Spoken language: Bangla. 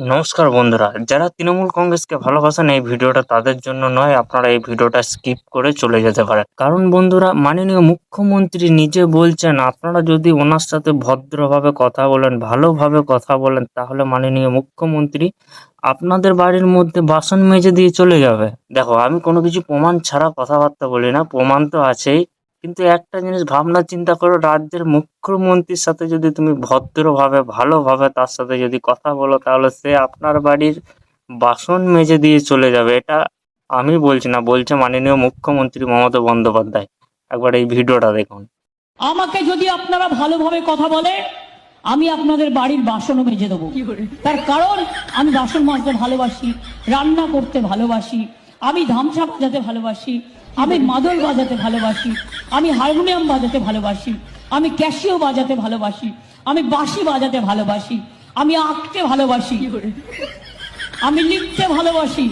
নমস্কার বন্ধুরা, যারা তৃণমূল কংগ্রেসকে ভালোবাসেন এই ভিডিওটা তাদের জন্য নয়। আপনারা এই ভিডিওটা স্কিপ করে চলে যেতে পারেন। কারণ বন্ধুরা, মাননীয় মুখ্যমন্ত্রী নিজে বলছেন আপনারা যদি ওনার সাথে ভদ্রভাবে কথা বলেন, ভালোভাবে কথা বলেন, তাহলে মাননীয় মুখ্যমন্ত্রী আপনাদের বাড়ির মধ্যে বাসন মেজে দিয়ে চলে যাবে। দেখো, আমি কোনো কিছু প্রমাণ ছাড়া কথাবার্তা বলি না, প্রমাণ তো আছেই। কিন্তু একটা জিনিস ভাবনা চিন্তা করো, রাজ্যের মুখ্যমন্ত্রীর সাথে যদি তুমি ভদ্রভাবে ভালোভাবে তার সাথে যদি কথা বলো, তাহলে সে আপনার বাড়ির বাসন মেজে দিয়ে চলে যাবে। এটা আমি বলছি না, বলছে মাননীয় মুখ্যমন্ত্রী মমতা বন্দ্যোপাধ্যায়। একবার এই ভিডিওটা দেখুন। আমাকে যদি আপনারা ভালোভাবে কথা বলে, আমি আপনাদের বাড়ির বাসনও মেজে দেবো। তার কারণ আমি বাসন মাজতে ভালোবাসি, রান্না করতে ভালোবাসি, আমি ধামসা বাজাতে ভালোবাসি, আমি মাদল বাজাতে ভালোবাসি, আমি হারমোনিয়াম বাজাতে ভালোবাসি, আমি ক্যাসিও বাজাতে ভালোবাসি, আমি বাঁশি বাজাতে ভালোবাসি, আমি আঁকতে ভালোবাসি, আমি লিখতে ভালোবাসি।